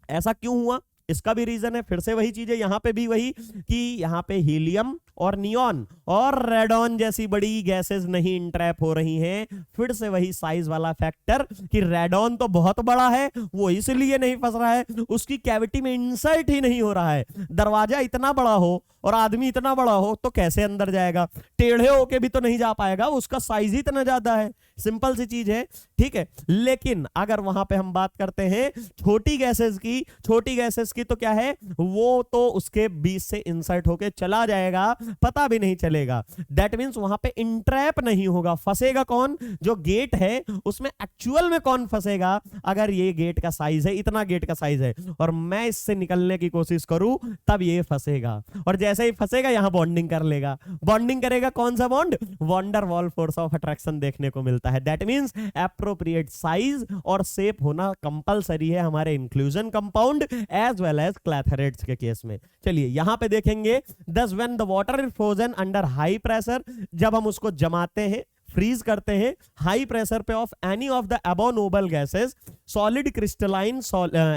ऐसा क्यों हुआ, इसका भी रीजन है, फिर से वही चीज है, यहां पे भी वही कि यहां पे हीलियम और नियॉन और रेडॉन जैसी बड़ी गैसेस नहीं इंट्रैप हो रही हैं। फिर से वही साइज वाला फैक्टर कि रेडॉन तो बहुत बड़ा है, वो इसलिए नहीं फंस रहा है, उसकी कैविटी में इंसर्ट ही नहीं हो रहा है। दरवाजा इतना बड़ा हो और आदमी इतना बड़ा हो तो कैसे अंदर जाएगा, टेढ़े होके भी तो नहीं जा पाएगा, उसका साइज ही इतना ज्यादा है। सिंपल सी चीज है, ठीक है। लेकिन अगर वहां पे हम बात करते हैं छोटी गैसेस की, छोटी गैसेस की तो क्या है, वो तो उसके बीच से इंसर्ट होके चला जाएगा, पता भी नहीं चलेगा। दैट मींस वहां पे इंट्रैप नहीं होगा। फंसेगा कौन, जो गेट है उसमें एक्चुअल में कौन फंसेगा, अगर ये गेट का साइज है, इतना गेट का साइज है और मैं इससे निकलने की कोशिश करूं, तब ये फंसेगा। और जैसे ही फंसेगा यहां बॉन्डिंग कर लेगा। बॉन्डिंग करेगा कौन सा bond, van der Waals force of attraction देखने को मिलता है। दैट मींस एप्रोप्रिएट साइज और शेप होना कंपलसरी है हमारे inclusion compound as well as clathrates के केस में। चलिए यहां पे देखेंगे, thus when the water is frozen under high pressure, जब हम उसको जमाते हैं, फ्रीज करते हैं हाई प्रेशर पे of any of the above noble gases, solid crystalline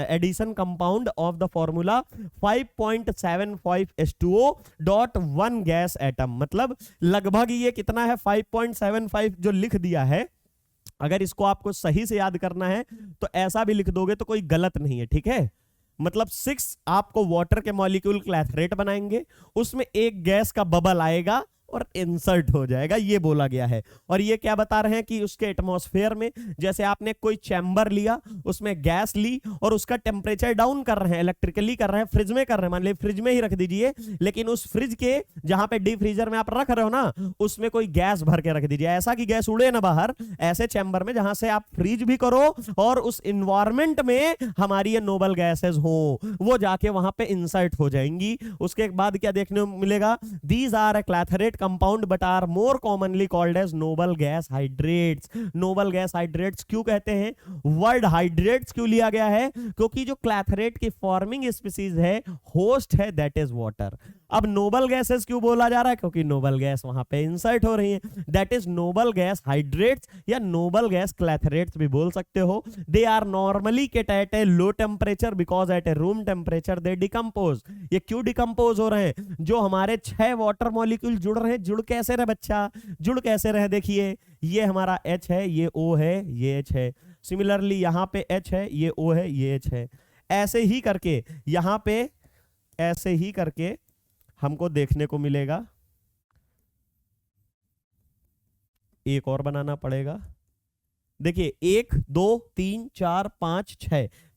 addition compound of the formula 5.75 H2O.1 gas atom. मतलब लगभग ये कितना है, 5.75 जो लिख दिया है। अगर इसको आपको सही से याद करना है तो ऐसा भी लिख दोगे तो कोई गलत नहीं है, ठीक है। मतलब 6 आपको वाटर के मॉलिक्यूल क्लैथरेट बनाएंगे, उसमें एक गैस का बबल आएगा और इंसर्ट हो जाएगा, ये बोला गया है। और ये क्या बता रहे हैं कि उसके एटमॉस्फेयर में, जैसे आपने कोई चैम्बर लिया, उसमें गैस ली और उसका टेम्परेचर डाउन कर रहे हैं, इलेक्ट्रिकली कर रहे हैं, फ्रिज में कर रहे हैं, मान लीजिए फ्रिज में ही रख दीजिए, लेकिन उस फ्रिज के जहां पे डीप फ्रीजर में आप रख रहे हो ना, उसमें कोई गैस भर के रख दीजिए, ऐसा कि गैस उड़े ना बाहर। ऐसे चैम्बर में जहां से आप फ्रीज भी करो और उस इन्वायरमेंट में हमारी ये नोबल गैसेस हो, वो जाके वहां पे इंसर्ट हो जाएंगी। उसके बाद क्या देखने को मिलेगा, these are a clathrate compound but are more commonly called as noble gas hydrates. Noble gas hydrates क्यों कहते हैं, वर्ड हाइड्रेट्स क्यों लिया गया है, क्योंकि जो क्लैथरेट की फॉर्मिंग स्पीसीज है, होस्ट है, दैट इज वाटर। अब नोबल गैसेस क्यों बोला जा रहा है, क्योंकि नोबल गैस वहां पे इंसर्ट हो रही है, that is noble gas hydrates या नोबल गैस क्लैथरेट्स भी बोल सकते हो। They are normally kept at a low temperature because at a room temperature they decompose. ये क्यों डिकम्पोज हो रहे हैं, जो हमारे 6 वाटर मॉलिक्यूल जुड़ रहे हैं, जुड़ कैसे रहे बच्चा, जुड़ कैसे रहे, देखिए ये हमारा H है, ये O है, ये H है, सिमिलरली यहां पे H है, ये O है, ये H है, ऐसे ही करके यहां पे ऐसे ही करके हमको देखने को मिलेगा। एक और बनाना पड़ेगा, देखिए 1 2 3 4 5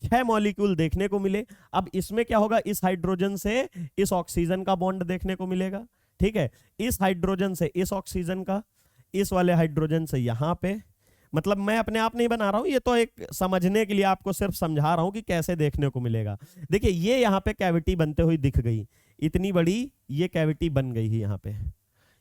6 मॉलिक्यूल देखने को मिले। अब इसमें क्या होगा, इस हाइड्रोजन से इस ऑक्सीजन का बॉन्ड देखने को मिलेगा, ठीक है, इस हाइड्रोजन से इस ऑक्सीजन का, इस वाले हाइड्रोजन से यहां पे। मतलब मैं अपने आप नहीं बना रहा हूं, ये तो एक समझने के लिए आपको सिर्फ समझा रहा हूं कि कैसे देखने को मिलेगा। देखिए ये यहां पे कैविटी बनते हुई दिख गई, इतनी बड़ी ये कैविटी बन गई है, यहां पे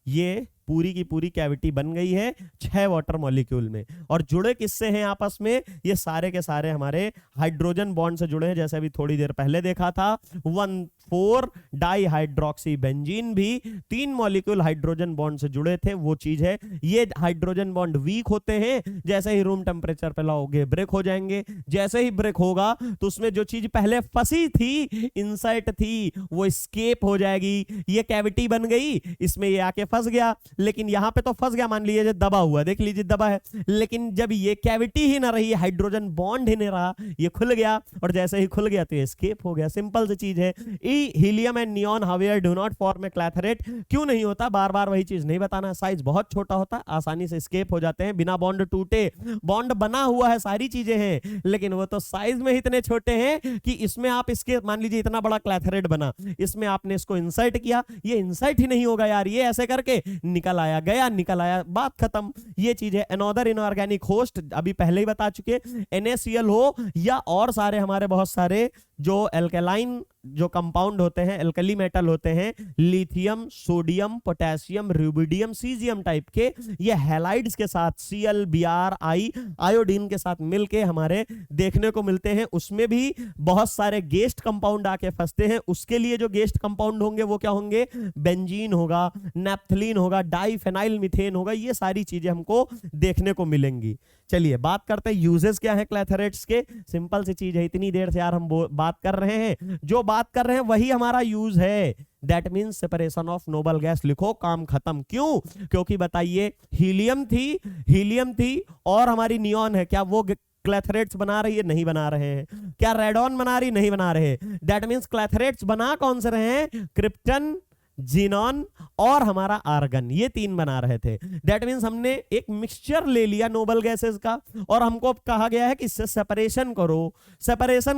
ये पूरी की पूरी कैविटी बन गई है 6 वाटर मॉलिक्यूल में। और जुड़े किससे हैं आपस में, ये सारे के सारे हमारे हाइड्रोजन बॉन्ड से जुड़े हैं, जैसे अभी थोड़ी देर पहले देखा था 1,4 डाई हाइड्रोक्सी बेंजीन भी 3 मॉलिक्यूल हाइड्रोजन बॉन्ड से जुड़े थे, वो चीज है। ये हाइड्रोजन बॉन्ड वीक होते हैं, जैसे ही रूम टेम्परेचर पे लाओगे ब्रेक हो जाएंगे। जैसे ही ब्रेक होगा तो उसमें जो चीज पहले फंसी थी, इंसर्ट थी, वो स्केप हो जाएगी। ये कैविटी बन गई, इसमें ये आके फंस गया, लेकिन यहां पे तो फंस गया, मान लीजिए दबा हुआ, देख लीजिए दबा है, लेकिन जब ये कैविटी ही ना रही, हाइड्रोजन बॉन्ड ही नहीं रहा, ये खुल गया, और जैसे ही खुल गया तो ये एस्केप हो गया। सिंपल सी चीज है। Helium and neon however do not form A clathrate, क्यों नहीं होता, बार बार वही चीज नहीं बताना, साइज बहुत छोटा होता है, आसानी से एस्केप हो जाते हैं बिना बॉन्ड टूटे। बॉन्ड बना हुआ है, सारी चीजें हैं, लेकिन वो तो साइज में इतने छोटे हैं कि इसमें आप इसके, मान लीजिए इतना बड़ा क्लैथरेट बना, इसमें आपने इसको इंसर्ट किया, ये इंसर्ट ही नहीं होगा यार, ये ऐसे करके निकल आया, गया निकल आया, बात खत्म। ये चीज है। अनदर इनऑर्गेनिक होस्ट, अभी पहले ही बता चुके, NaCl हो या और सारे हमारे बहुत सारे जो एल्केलाइन जो कंपाउंड होते हैं, एल्कली मेटल होते हैं, lithium, sodium, potassium, rubidium, caesium type के, ये हैलाइड्स के साथ Cl, Br, I आयोडीन के साथ मिलके हमारे देखने को मिलते हैं। उसमें भी बहुत सारे गेस्ट कंपाउंड आके फंसते हैं। उसके लिए जो गेस्ट कंपाउंड होंगे वो क्या होंगे? बेंजीन होगा, नैप्थलीन होगा, डाइफेनाइल मीथेन होगा, ये सारी चीजें हमको देखने को मिलेंगी। चलिए बात करते हैं यूजेस क्या है क्लैथरेट्स के। सिंपल सी चीज है, इतनी देर से यार हम बात कर रहे हैं, जो बात कर रहे हैं वही हमारा यूज है। That means separation of noble gas, लिखो काम खत्म। क्यों? क्योंकि बताइए, हीलियम थी और हमारी नियॉन है, क्या वो क्लैथरेट्स बना रही है? नहीं बना रहे हैं। क्या रेडॉन बना रही? नहीं बना रहे। दैट मीन्स क्लैथरेट्स बना कौन से रहे हैं? क्रिप्टन, जीनॉन और हमारा आर्गन, ये तीन बना रहे थे। दैट मीन्स हमने एक मिक्सचर ले लिया नोबल गैसेस का, और हमको कहा गया है कि इससे सेपरेशन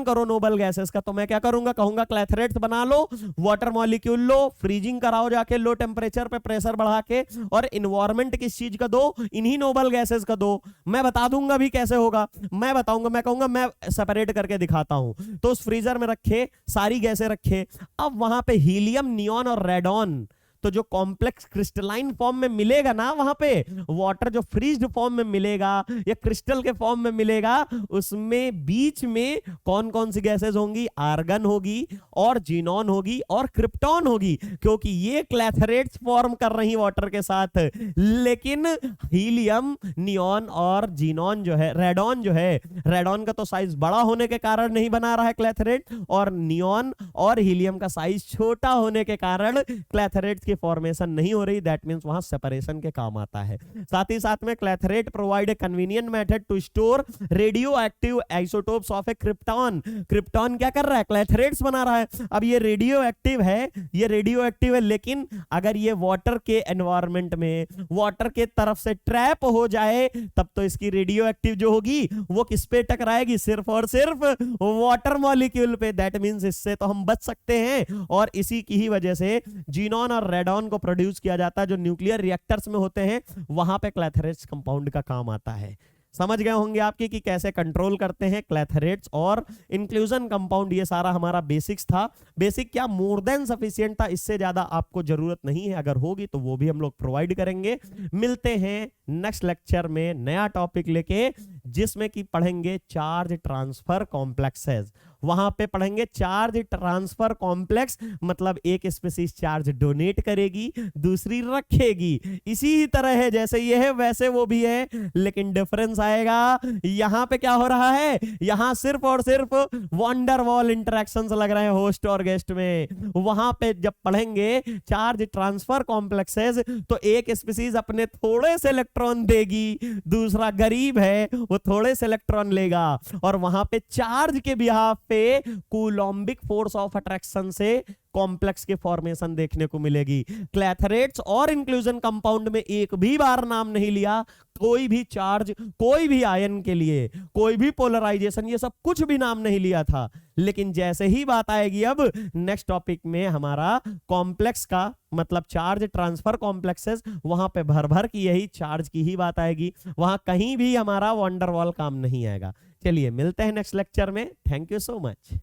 करो नोबल गैसेस का। तो मैं क्या करूंगा? कहूंगा क्लैथरेट्स बना लो, वाटर मॉलिक्यूल लो, फ्रीजिंग कराओ जाके लो टेम्परेचर पे प्रेशर बढ़ा के, और इन्वायरमेंट किस चीज का दो? इन्हीं नोबल गैसेस का दो। मैं बता दूंगा भी कैसे होगा, मैं बताऊंगा, मैं कहूंगा मैं सेपरेट करके दिखाता हूं। तो उस फ्रीजर में रखे, सारी गैसें रखे, अब वहां पे हीलियम, नियॉन और रेडॉन, तो जो कॉम्प्लेक्स क्रिस्टलाइन फॉर्म में मिलेगा ना, वहां पे वाटर जो फ्रीज्ड फॉर्म में मिलेगा या क्रिस्टल के फॉर्म में मिलेगा, उसमें बीच में कौन कौन सी गैसेस होंगी? आर्गन होगी और जीनॉन होगी और क्रिप्टॉन होगी, क्योंकि ये क्लैथरेट्स फॉर्म कर रही वाटर के साथ। लेकिन हीलियम, नियॉन और जीनॉन जो है, रेडॉन का तो साइज बड़ा होने के कारण नहीं बना रहा है क्लैथरेट, और नियॉन और हीलियम का साइज छोटा होने के कारण क्लैथरेट्स की फॉर्मेशन नहीं हो रही। दैट मींस वहां सेपरेशन के काम आता है। साथ ही साथ में clathrate provide a convenient method to store radioactive isotopes of a krypton. Krypton क्या कर रहा है? क्लैथरेट्स बना रहा है। अब ये रेडियो एक्टिव है, लेकिन अगर ये वाटर के एनवायरनमेंट में, वाटर के तरफ से ट्रैप हो जाए, तब तो इसकी रेडियो एक्टिव जो होगी वो किस पे टकराएगी? सिर्फ और सिर्फ वाटर मॉलिक्यूल पे। दैट मींस इससे तो हम बच सकते हैं, और इसी की ही वजह से जीनॉन और रेडॉन को प्रोड्यूस किया जाता है, जो न्यूक्लियर रिएक्टर्स में होते हैं, वहां पे क्लैथरेट्स कंपाउंड का काम आता है। समझ गए होंगे आपकी कि कैसे कंट्रोल करते हैं क्लैथरेट्स और इंक्लूजन कंपाउंड। ये सारा हमारा बेसिक्स था। बेसिक क्या, मोर देन सफिशिएंट था, इससे ज्यादा आपको जरूरत नहीं है। अगर होगी तो वो भी हम लोग प्रोवाइड करेंगे। मिलते हैं नेक्स्ट लेक्चर में नया टॉपिक लेके, जिसमें कि पढ़ेंगे चार्ज ट्रांसफर कॉम्प्लेक्सेस। वहां पे पढ़ेंगे चार्ज ट्रांसफर कॉम्प्लेक्स, मतलब एक स्पीशीज चार्ज डोनेट करेगी, दूसरी रखेगी। इसी तरह है, जैसे ये है वैसे वो भी है, लेकिन डिफरेंस आएगा। यहां पे क्या हो रहा है? यहां सिर्फ और सिर्फ वंडर वॉल इंटरेक्शंस लग रहे हैं होस्ट और गेस्ट में। वहां पे जब पढ़ेंगे चार्ज ट्रांसफर कॉम्प्लेक्सेस, तो एक स्पीशीज अपने थोड़े से इलेक्ट्रॉन देगी, दूसरा गरीब है वो थोड़े से इलेक्ट्रॉन लेगा, और वहां पे चार्ज के बिहाफ पे कूलॉम्बिक फोर्स ऑफ अट्रैक्शन से कॉम्प्लेक्स के फॉर्मेशन देखने को मिलेगी। क्लैथरेट्स और इंक्लूजन कंपाउंड में एक भी बार नाम नहीं लिया कोई भी चार्ज, कोई भी आयन के लिए, कोई भी पोलराइजेशन, ये सब कुछ भी नाम नहीं लिया था। लेकिन जैसे ही बात आएगी अब नेक्स्ट टॉपिक में हमारा कॉम्प्लेक्स का, मतलब चार्ज ट्रांसफर कॉम्प्लेक्सेस, वहां पे भर भर की यही चार्ज की ही बात आएगी। वहां कहीं भी हमारा वंडरवॉल काम नहीं आएगा। चलिए मिलते हैं नेक्स्ट लेक्चर में। Thank you so much.